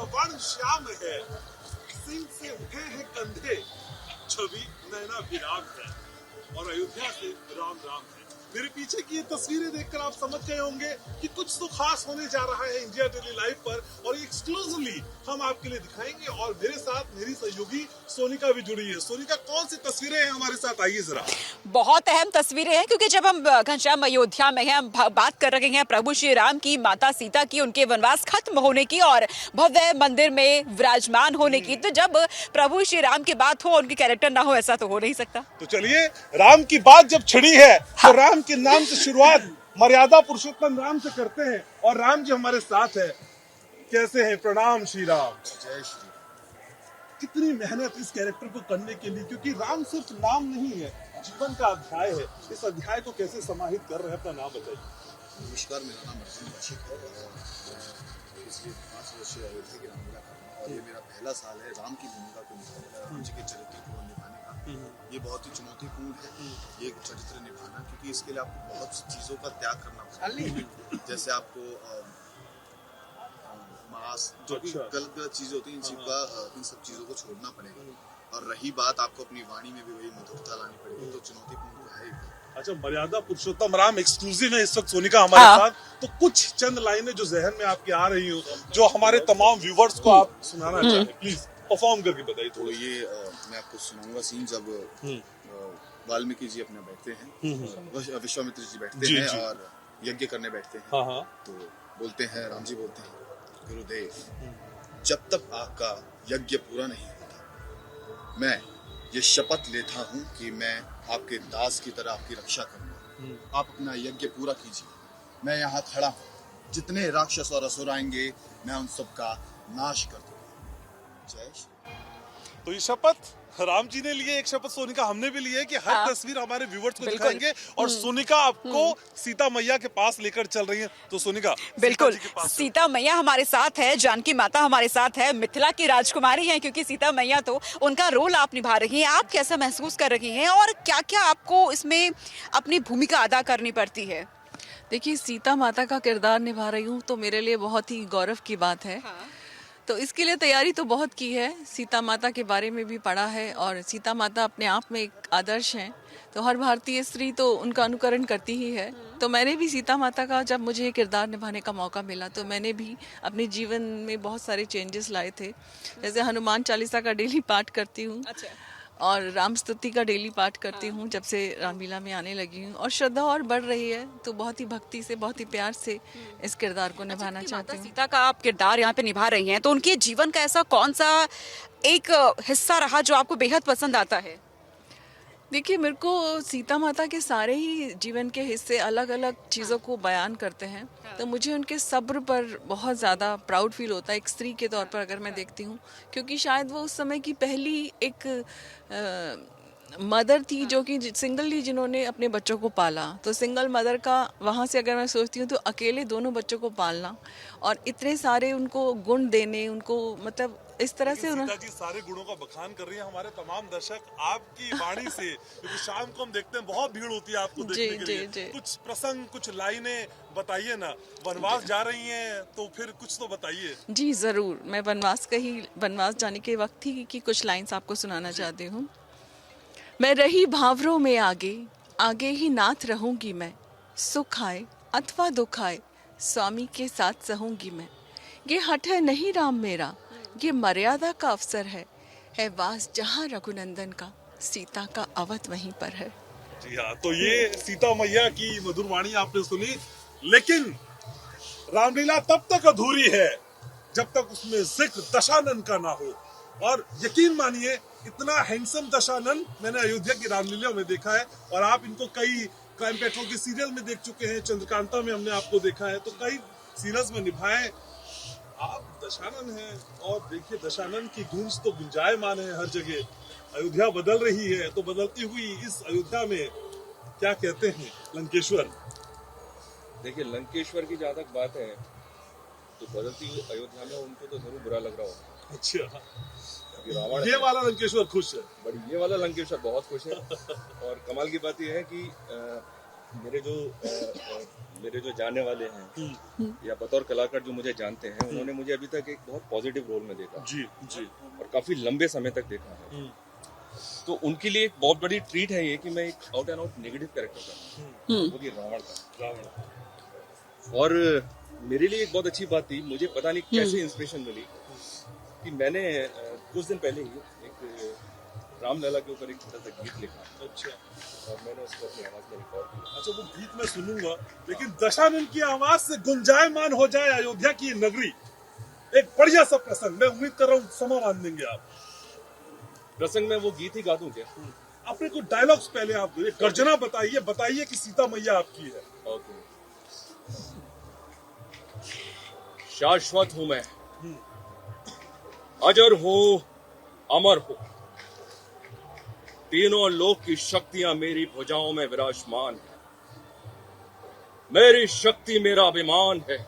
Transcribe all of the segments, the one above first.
वर्ण श्याम है, सिंह से उठे हैं कंधे, छवि नैना विराम है और अयोध्या से राम राम है। मेरे पीछे की ये तस्वीरें देखकर आप समझ गए होंगे कि कुछ तो खास होने जा रहा है इंडिया डेली लाइव पर, और एक्सक्लूसिवली हम आपके लिए दिखाएंगे। और मेरे साथ मेरी सहयोगी सोनिका भी जुड़ी है। सोनिका, कौन सी तस्वीरें हैं हमारे साथ, आइए जरा। बहुत अहम तस्वीरें हैं, क्योंकि जब हम घनश्याम अयोध्या में हैं, हम बात कर रहे हैं प्रभु श्री राम की, माता सीता की, उनके वनवास खत्म होने की और भव्य मंदिर में विराजमान होने की। तो जब प्रभु श्री राम की बात हो, उनकी कैरेक्टर ना हो, ऐसा तो हो नहीं सकता। तो चलिए, राम की बात जब छिड़ी है तो राम के नाम से शुरुआत मर्यादा पुरुषोत्तम राम से करते हैं। और राम जी हमारे साथ है। कैसे हैं? प्रणाम श्री राम। जय श्री। कितनी मेहनत इस कैरेक्टर को करने के लिए, क्योंकि राम सिर्फ नाम नहीं है, जीवन का अध्याय है। इस अध्याय को कैसे समाहित कर रहे हैं, अपना नाम बताइए। नमस्कार, मेरा नाम अर्जुन कौशिक है और पिछले 5 वर्ष से अयोध्या की रामलीला कर रहा हूँ और ये मेरा पहला साल है राम की भूमिका को निभाने का, राम जी के चरित्र को निभाने का। ये बहुत ही चुनौतीपूर्ण है ये चरित्र निभाना, क्योंकि इसके लिए आपको बहुत सी चीज़ों का त्याग करना पड़ेगा। जैसे आपको मांस, जो भी गलत गलत चीज़ें होती हैं, इन सब चीज़ों को छोड़ना पड़ेगा। और रही बात, आपको अपनी वाणी में भी वही मधुरता लानी पड़ेगी, तो चुनौतीपूर्ण तो है ही। अच्छा, मर्यादा पुरुषोत्तम राम एक्सक्लूसिव है इस वक्त सोनिका हमारे साथ। तो कुछ चंद लाइनें जो जहन में आपके आ रही हो, जो हमारे तमाम व्यूवर्स को आप सुनाना चाहें, प्लीज परफॉर्म करके बताइए। तो ये मैं आपको सुनाऊंगा सीन जब वाल्मीकि जी अपने बैठते हैं, विश्वामित्र जी बैठते हैं और यज्ञ करने बैठते हैं। तो बोलते हैं, राम जी बोलते हैं, गुरुदेव, जब तक आपका यज्ञ पूरा नहीं होता, मैं ये शपथ लेता हूँ कि मैं आपके दास की तरह आपकी रक्षा करूंगा। आप अपना यज्ञ पूरा कीजिए, मैं यहाँ खड़ा हूँ। जितने राक्षस और असुर आएंगे, मैं उन सब का नाश कर दूंगा। जय श्री। तो ये शपथ राम जी ने लिए, एक शपथ सोनिका हमने भी ली है कि हर तस्वीर हमारे व्यूवर्स को दिखाएंगे। और सोनिका आपको सीता मैया के पास लेकर चल रही है। तो सोनिका, बिल्कुल, सीता मैया हमारे साथ है, जानकी माता हमारे साथ है, मिथिला की राजकुमारी हैं, क्योंकि सीता मैया तो उनका रोल आप निभा रही हैं। आप कैसा महसूस कर रही हैं और क्या क्या आपको इसमें अपनी भूमिका अदा करनी पड़ती है? देखिए, सीता माता का किरदार निभा रही हूँ तो मेरे लिए बहुत ही गौरव की बात है। तो इसके लिए तैयारी तो बहुत की है, सीता माता के बारे में भी पढ़ा है और सीता माता अपने आप में एक आदर्श हैं। तो हर भारतीय स्त्री तो उनका अनुकरण करती ही है। तो मैंने भी सीता माता का, जब मुझे ये किरदार निभाने का मौका मिला, तो मैंने भी अपने जीवन में बहुत सारे चेंजेस लाए थे। जैसे हनुमान चालीसा का डेली पाठ करती हूँ। अच्छा। और राम स्तुति का डेली पाठ करती हूँ जब से रामलीला में आने लगी हूँ, और श्रद्धा और बढ़ रही है। तो बहुत ही भक्ति से, बहुत ही प्यार से इस किरदार को निभाना चाहती हूँ। सीता का आप किरदार यहाँ पे निभा रही हैं, तो उनके जीवन का ऐसा कौन सा एक हिस्सा रहा जो आपको बेहद पसंद आता है? देखिए, मेरे को सीता माता के सारे ही जीवन के हिस्से अलग अलग चीज़ों को बयान करते हैं। तो मुझे उनके सब्र पर बहुत ज़्यादा प्राउड फील होता है, एक स्त्री के तौर पर अगर मैं देखती हूँ, क्योंकि शायद वो उस समय की पहली एक मदर थी जो कि सिंगल जिन्होंने अपने बच्चों को पाला। तो सिंगल मदर का वहाँ से अगर मैं सोचती हूँ तो अकेले दोनों बच्चों को पालना और इतने सारे उनको गुण देने, उनको मतलब इस तरह से सीता जी सारे गुणों का बखान कर रही हैं हमारे तमाम दर्शक आपकी वाणी से, क्योंकि शाम को हम देखते हैं बहुत भीड़ होती है आपको देखने के लिए। कुछ प्रसंग, कुछ लाइनें बताइए ना। वनवास जा रही हैं तो फिर कुछ तो बताइए। जी जरूर, मैं वनवास जाने के वक्त ही की कुछ लाइन्स आपको सुनाना चाहती हूँ। मैं रही भावरों में आगे, आगे ही नाथ रहूंगी मैं। सुख आए अथवा दुख आए, स्वामी के साथ सहूंगी मैं। ये हठ है नहीं राम मेरा, ये मर्यादा का अवसर है वास जहाँ रघुनंदन का, सीता का अवध वहीं पर है। जी हाँ, तो ये सीता मैया की मधुर वाणी आपने सुनी। लेकिन रामलीला तब तक अधूरी है जब तक उसमें जिक्र दशानन का ना हो। और यकीन मानिए, इतना हैंडसम दशानन मैंने अयोध्या की रामलीला में देखा है। और आप इनको कई क्राइम पेट्रोल के सीरियल में देख चुके हैं, चंद्रकांता में हमने आपको देखा है, तो कई सीरियल्स में निभाए। आप दशानन हैं और देखिए, दशानन की गूंज तो गुंजायमान है हर जगह। अयोध्या बदल रही है, तो बदलती हुई इस अयोध्या में क्या कहते हैं लंकेश्वर? देखिए, लंकेश्वर की जहाँ तक बात है तो बदलती अयोध्या में उनको तो जरूर बुरा लग रहा होगा। अच्छा, रावण ये वाला लंकेश्वर खुश है, बट ये वाला लंकेश्वर बहुत खुश है। और कमाल की बात यह है कि मेरे जो जानने वाले हैं या बतौर कलाकार जो मुझे जानते हैं, उन्होंने मुझे अभी तक एक बहुत पॉजिटिव रोल में देखा जी जी। और काफी लंबे समय तक देखा है। तो उनके लिए एक बहुत बड़ी ट्रीट है ये कि मैं एक out and out negative character कर रहा हूँ, वो कि रावण का। और मेरे लिए एक बहुत अच्छी बात थी, मुझे पता नहीं कैसे इंस्पिरेशन मिली कि मैंने कुछ दिन पहले ही एक रामलला के ऊपर एक छोटा सा गीत लिखा। अच्छा। और मैंने उसको अपनी आवाज में रिकॉर्ड किया। अच्छा, वो गीत मैं सुनूंगा, लेकिन दशानन की आवाज से गुंजायमान हो जाए अयोध्या की ये नगरी। एक बढ़िया सा प्रसंग, मैं उम्मीद कर रहा हूँ समा मान देंगे आप। प्रसंग में वो गीत ही गा दूं क्या? अपने कुछ डायलॉग्स पहले आप दो, गर्जना बताइए कि सीता मैया आपकी है। ओके। शाश्वत हूं मैं, अजर हो, अमर हो, तीनों लोक की शक्तियां मेरी भुजाओं में विराजमान है। मेरी शक्ति मेरा अभिमान है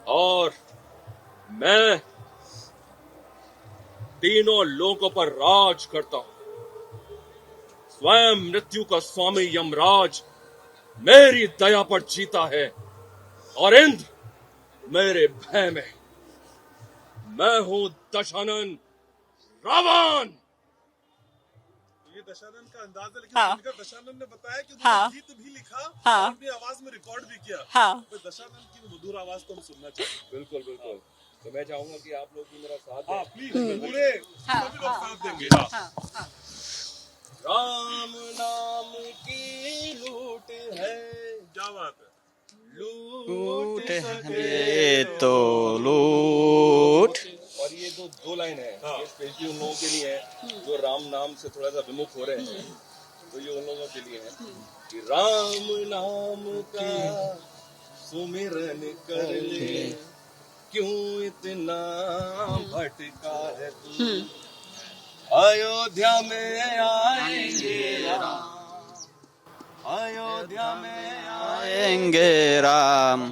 और मैं तीनों लोकों पर राज करता हूं। स्वयं मृत्यु का स्वामी यमराज मेरी दया पर जीता है और इंद्र मेरे भय में। मैं हूं दशानन रावण। ये दशानन का अंदाज है, लेकिन हाँ। उनका दशानन ने बताया कि हाँ। उन्होंने गीत भी लिखा हाँ। और अपनी आवाज में रिकॉर्ड भी किया। हाँ। तो दशानन की मधुर आवाज तो हम सुनना चाहेंगे। बिल्कुल बिल्कुल। तो मैं चाहूंगा कि आप लोग भी मेरा साथ हाँ दें। प्लीज, पूरे हाँ, सभी लोग हाँ, साथ देंगे। हाँ। हाँ, हाँ। राम नाम की लूट है, क्या बात है। लूट ये तो लूट। और ये दो लाइन है, हाँ। ये स्पेशली उन लोगों के लिए है जो राम नाम से थोड़ा सा विमुख हो रहे हैं। तो ये उन लोगों के लिए है कि राम नाम का सुमिरन कर ले, क्यों इतना भटका है तू। अयोध्या में आएंगे राम, अयोध्या में आएंगे राम,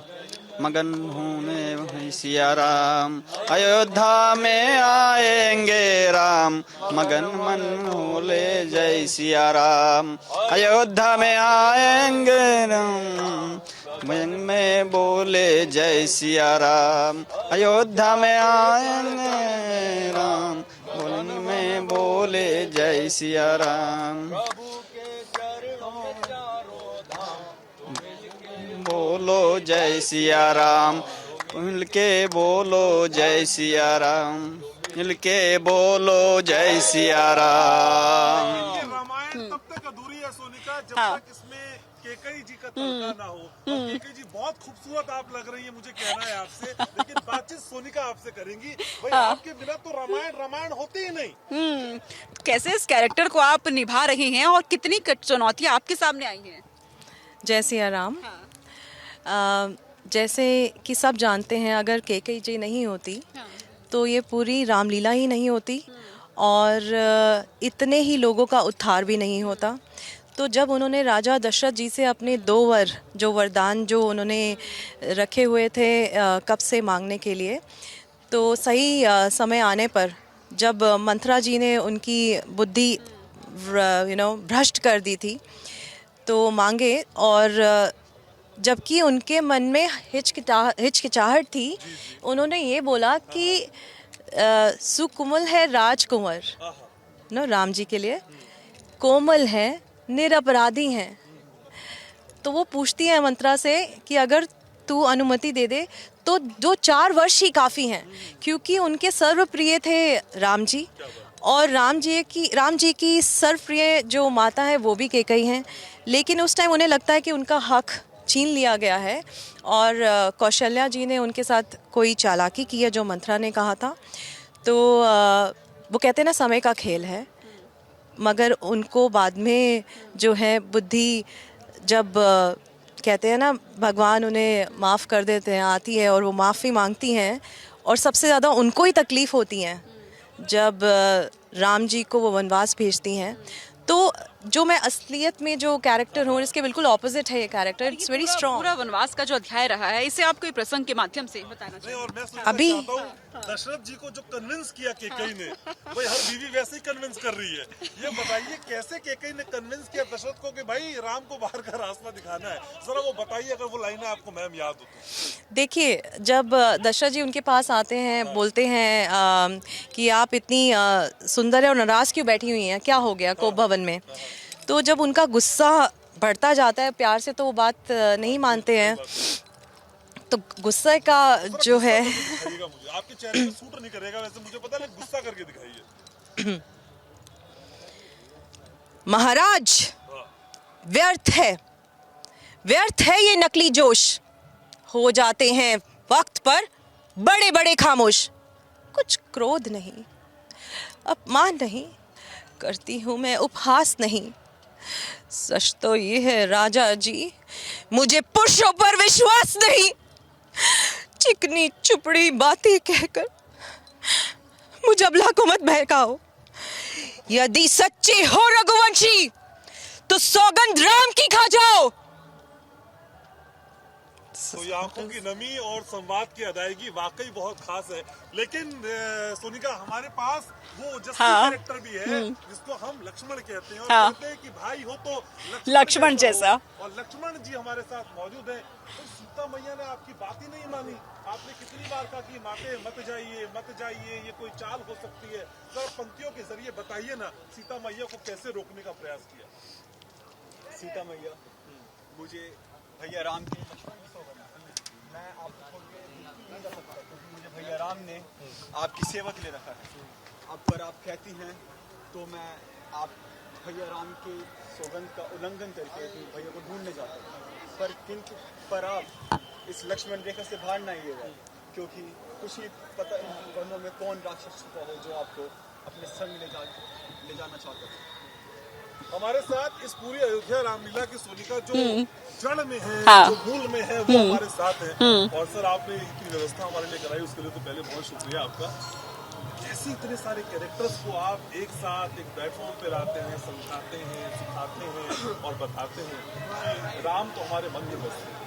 मगन होने वहीं सिया राम। अयोध्या में आएंगे राम, मगन मन होले जय सिया राम। अयोध्या में आएंगे राम, मन में बोले जय सिया राम। अयोध्या में आएंगे राम, मन में बोले जय सिया राम। प्रभु के चरणों में चारों धाम, बोलो जय सिया राम, मिल के बोलो जय सिया राम, मिल के बोलो जय सिया राम। ये रामायण तब तक अधूरी है सोनिका जब हाँ। तक इसमें केकई जी का तड़का ना हो। और केकई जी बहुत खूबसूरत आप लग रही है, मुझे कहना है आपसे, लेकिन बातचीत सोनिका आपसे करेंगी। भाई आपके बिना तो रामायण होते ही नहीं। कैसे इस कैरेक्टर को आप निभा रही हैं और कितनी चुनौतियां आपके सामने आई हैं? जय सिया राम। जैसे कि सब जानते हैं, अगर केकई जी नहीं होती तो ये पूरी रामलीला ही नहीं होती और इतने ही लोगों का उद्धार भी नहीं होता। तो जब उन्होंने राजा दशरथ जी से अपने 2 वरदान जो उन्होंने रखे हुए थे कब से मांगने के लिए, तो सही समय आने पर जब मंथरा जी ने उनकी बुद्धि भ्रष्ट कर दी थी तो मांगे, और जबकि उनके मन में हिचकिचाहट थी, उन्होंने ये बोला कि सुकुमल है राजकुंवर, राम जी के लिए कोमल है, निरपराधी हैं। तो वो पूछती है मंत्रा से कि अगर तू अनुमति दे दे तो 4 वर्ष ही काफ़ी हैं, क्योंकि उनके सर्वप्रिय थे राम जी, और राम जी की सर्वप्रिय जो माता है वो भी केकई हैं। लेकिन उस टाइम उन्हें लगता है कि उनका हक छीन लिया गया है और कौशल्या जी ने उनके साथ कोई चालाकी की है जो मंत्रा ने कहा था। तो वो कहते हैं ना, समय का खेल है, मगर उनको बाद में जो है बुद्धि, जब कहते हैं ना भगवान उन्हें माफ़ कर देते हैं, आती है और वो माफ़ी मांगती हैं, और सबसे ज़्यादा उनको ही तकलीफ़ होती हैं जब राम जी को वो वनवास भेजती हैं। तो जो मैं असलियत में जो कैरेक्टर हूँ इसके बिल्कुल ऑपोजिट है ये कैरेक्टर. It's very strong. पूरा वनवास का जो अध्याय रहा है इसे आप कोई प्रसंग के माध्यम से बताना नहीं, चाहिए. और मैं सोचना अभी- चाहता हूँ दशरथ जी को जो कन्विंस किया केकई ने, भाई हर बीवी वैसे ही कन्विंस कर रही है. ये बताइए कैसे केकई ने कन्विंस किया दशरथ को कि भाई राम को बाहर का रास्ता दिखाना है. जरा वो बताइए, अगर वो लाइनें आपको मैम याद हो तो. देखिए, जब दशरथ जी उनके पास आते हैं, बोलते हैं कि आप इतनी सुंदर है और नाराज क्यों बैठी हुई हैं, क्या हो गया कोप भवन में. तो जब उनका गुस्सा बढ़ता जाता है प्यार से तो वो बात नहीं मानते हैं. तो गुस्से का जो है दिखाइएगा मुझे, आपके चेहरे पे सूट नहीं करेगा वैसे मुझे पता है, लेकिन गुस्सा करके दिखाइए. महाराज, व्यर्थ है ये नकली जोश. हो जाते हैं वक्त पर बड़े बड़े खामोश. कुछ क्रोध नहीं, अपमान नहीं, करती हूँ मैं उपहास नहीं. सच तो ये है राजा जी, मुझे पुरुषों पर विश्वास नहीं. चिकनी चुपड़ी बातें कहकर मुझे अबला को मत बहकाओ. यदि सच्चे हो रघुवंशी तो सौगंध राम की खा जाओ. तो ये आंखों की नमी और संवाद की अदायगी वाकई बहुत खास है. लेकिन सोनिका, हमारे पास वो जस्टिस कैरेक्टर भी है जिसको हम लक्ष्मण कहते हैं, और कहते हैं कि भाई हो तो लक्ष्मण जैसा. और लक्ष्मण जी हमारे साथ मौजूद है. तो सीता मैया ने आपकी बात ही नहीं मानी. आपने कितनी बार कहा कि माते मत जाइए, ये कोई चाल हो सकती है. सर, पंक्तियों के जरिए बताइए ना, सीता मैया को कैसे रोकने का प्रयास किया. सीता मैया, मुझे भैया राम की मैं आपको छोड़ के नहीं जा सकता, क्योंकि मुझे भैया राम ने आपकी सेवा के लिए रखा है. अब पर आप कहती हैं तो मैं आप भैया राम के सौगंध का उल्लंघन करके भैया को ढूंढने जाता हूँ. पर आप इस लक्ष्मण रेखा से बाहर ना आइएगा, क्योंकि कुछ ही पता बनों में कौन राक्षस छुपा हो जो आपको अपने संग ले जाना चाहता है. हमारे साथ इस पूरी अयोध्या रामलीला की सोनिका जो जड़ में है, जो मूल में है, वो हमारे साथ है. और सर, आपने इतनी व्यवस्था हमारे लिए कराई, उसके लिए तो पहले बहुत शुक्रिया आपका. ऐसे इतने सारे कैरेक्टर्स को आप एक साथ एक प्लेटफॉर्म पे लाते हैं, समझाते हैं, सिखाते हैं और बताते हैं. राम तो हमारे मन में बसते हैं.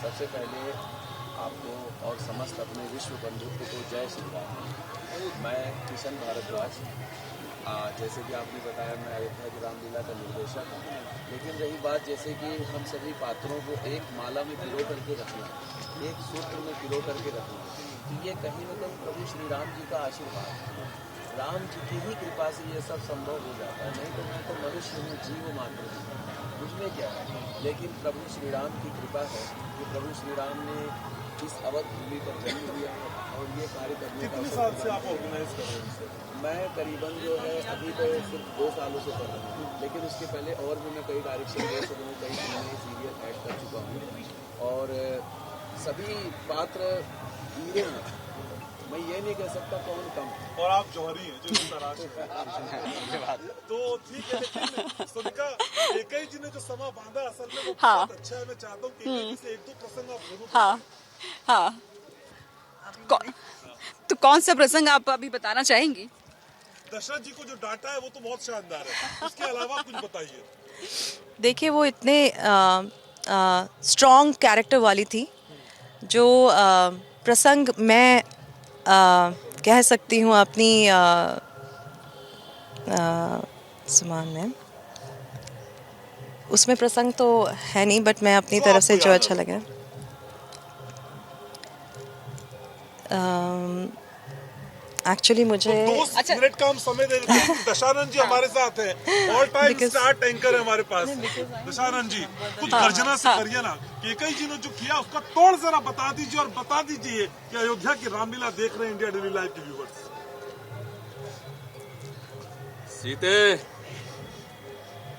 सबसे पहले आपको और समस्त अपने विश्व बंधुत्व को जय श्री राम. मैं किशन भारद्वाज, जैसे कि आपने बताया मैं अयोध्या की रामलीला का निर्देशक हूँ. लेकिन रही बात जैसे कि हम सभी पात्रों को एक माला में पिरो करके रखना, एक सूत्र में पिरो करके रखना, तो ये कहीं न कहीं प्रभु श्री राम जी का आशीर्वाद है. राम जी की ही कृपा से ये सब संभव हो जाता है. नहीं तो मैं तो मनुष्य हूँ, जीव मात्र हूँ, मुझमें क्या है. लेकिन प्रभु श्री राम की कृपा है कि प्रभु श्री राम ने इस अवध भूमि पर जन्म लिया है और ये कार्य करने का. कितने साल से आप ऑर्गेनाइज कर रहे हैं? मैं करीबन जो है अभी तो सिर्फ 2 सालों से कर रहा हूँ, लेकिन उसके पहले और भी मैं कई डायरेक्शन दे चुका हूँ, कई फिल्में सीरियल ऐड कर चुका हूँ और सभी पात्र हीरे हैं. मैं ये नहीं कह सकता कौन कम. और आप जौहरी हैं जो तराश है. तो ठीक है, लेकिन सोनिका, केकई जी ने जो समा बांधा असल में वो बहुत अच्छा है. मैं चाहता हूँ केकई जी से 1-2 प्रसंग आप जरूर. हाँ. तो कौन सा प्रसंग आप अभी बताना चाहेंगी? दशरथ जी को जो डांटा है वो तो बहुत शानदार है. उसके अलावा कुछ बताइए. देखिए, वो इतने स्ट्रॉन्ग कैरेक्टर वाली थी जो प्रसंग मैं कह सकती हूँ अपनी समान में. उसमें प्रसंग तो है नहीं, बट मैं अपनी तरफ से जो अच्छा लगा. एक्चुअली मुझे 2 मिनट का हम समय दे देते हैं. दशानंद जी हमारे साथ हैं, ऑल टाइम स्टार टैंकर है हमारे पास. दशानंद जी, कुछ गर्जना से करिए ना. केकई जी ने जो किया उसका तोड़ जरा बता दीजिए, और बता दीजिए कि अयोध्या की रामलीला देख रहे हैं इंडिया डेली लाइव के व्यूअर्स. सीते,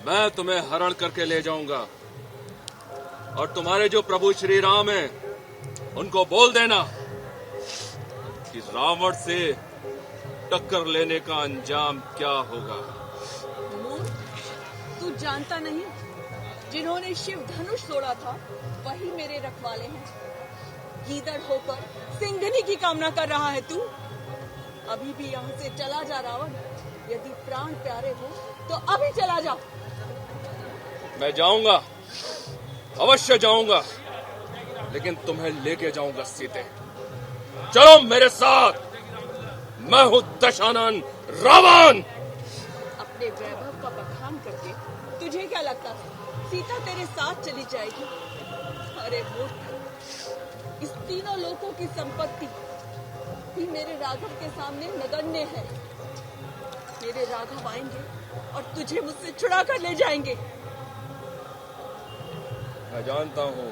मैं तुम्हें हरण करके ले जाऊंगा और तुम्हारे जो प्रभु श्री राम हैं उनको बोल देना कि रावण से टक्कर लेने का अंजाम क्या होगा. तू जानता नहीं, जिन्होंने शिव धनुष तोड़ा था वही मेरे रखवाले हैं. गीदड़ होकर सिंघनी की कामना कर रहा है तू. अभी भी यहाँ से चला जा रावण. यदि प्राण प्यारे हो तो अभी चला जा. मैं जाऊंगा, अवश्य जाऊंगा, लेकिन तुम्हें लेके जाऊंगा सीते। चलो मेरे साथ, मैं हूं दशानन रावण। अपने वैभव का बखान करके तुझे क्या लगता है सीता तेरे साथ चली जाएगी? अरे मूर्ख, इस तीनों लोगों की संपत्ति भी मेरे राघव के सामने नगण्य है। मेरे राघव आएंगे और तुझे मुझसे छुड़ा कर ले जाएंगे। मैं जानता हूँ,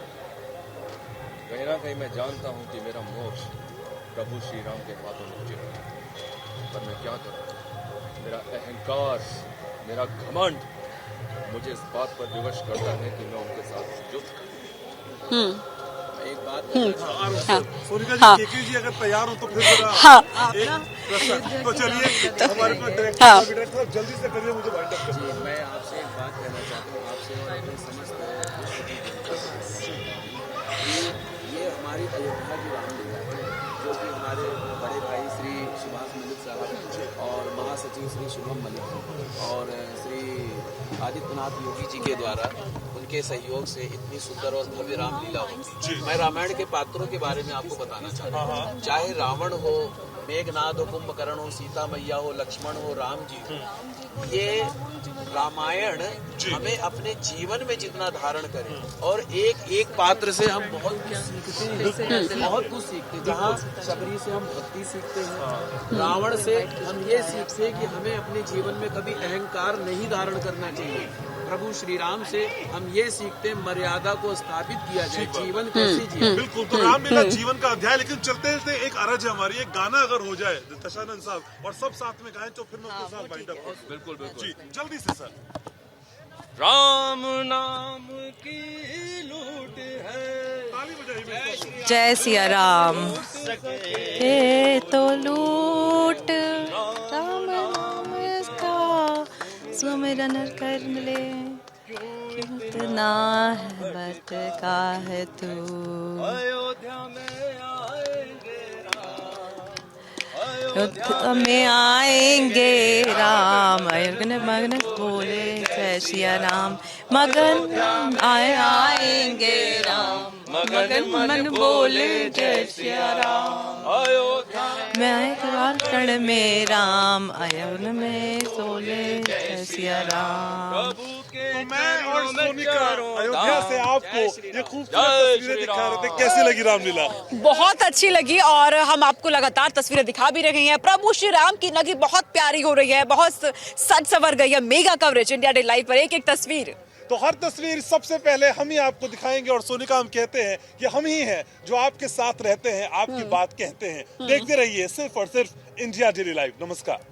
कहीं ना कहीं मैं जानता हूँ कि मेरा मोक्ष प्रभु श्री राम के हाथों में उचित है, पर मैं क्या करूँ? मेरा अहंकार, मेरा घमंड मुझे इस बात पर विवश करता है कि मैं उनके साथ युद्ध करूं। मैं एक बात सोनिका हाँ। जी, केके जी अगर तैयार हो तो फिर जरा हाँ। एक प्रश्न। तो चलिए हमारे पास डायरेक्टर साहब जल्दी से करिए, मुझे वाइंड अप जी, मैं आपसे एक बात कहना चाहता हूँ, आपसे और अपने समस्त विश्व की जनता से कि ये हमारी अयोध्या की रामलीला है, जो कि हमारे बड़े भाई श्री सुभाष मलिक साहब और महासचिव श्री शुभम मलिक और श्री आदित्यनाथ योगी जी के द्वारा उनके सहयोग से इतनी सुंदर और भव्य रामलीला होती। मैं रामायण के पात्रों के बारे में आपको बताना चाहता हूँ। चाहे रावण हो, मेघनाद हो, कुंभकर्ण हो, सीता मैया हो, लक्ष्मण हो, राम जी हो, ये रामायण हमें अपने जीवन में जितना धारण करें और एक एक पात्र से हम बहुत कुछ सीखते हैं, बहुत कुछ सीखते हैं। जहाँ शबरी से हम भक्ति सीखते हैं, रावण से हम ये सीखते हैं कि हमें अपने जीवन में कभी अहंकार नहीं धारण करना चाहिए। प्रभु श्री राम से हम ये सीखते हैं मर्यादा को स्थापित किया जाए, जीवन कैसे जिए। बिल्कुल, तो रामलीला जीवन का अध्याय। लेकिन चलते चलते एक अरज है हमारी, एक गाना अगर हो जाए दशानंद साहब और सब साथ में गाएं तो फिर मैं उसके साथ वाइंड अप करूं। बिल्कुल बिल्कुल जी जल्दी से सर। राम नाम की लूट है। ताली बजाइए मेरे साथ। जय सिया राम। हे तो लूट राम नाम इसका सुमिरन कर ले, कितना है बट का है तू। अयोध्या में आएंगे युद्ध में आएंगे राम, मगन मगन बोले जय सिया राम। मगन आएंगे राम, मगन मन बोले जय सिया राम। अयोध्या मैं क्षण में राम, अयोध्या में सोले जय सिया राम। तो मैं और सोनिका अयोध्या से आपको ये खूबसूरत तस्वीरें दिखा रहे थे, कैसी लगी रामलीला? बहुत अच्छी लगी और हम आपको लगातार तस्वीरें दिखा भी रहे हैं। प्रभु श्री राम की नगरी बहुत प्यारी हो रही है, बहुत सज सवर गई है। Mega coverage India day live पर एक एक तस्वीर, तो हर तस्वीर सबसे पहले हम ही आपको दिखाएंगे और सोनिका हम कहते हैं कि हम ही हैं जो आपके साथ रहते हैं, आपकी बात कहते हैं। देखते रहिए सिर्फ और सिर्फ इंडिया डे लाइव। नमस्कार।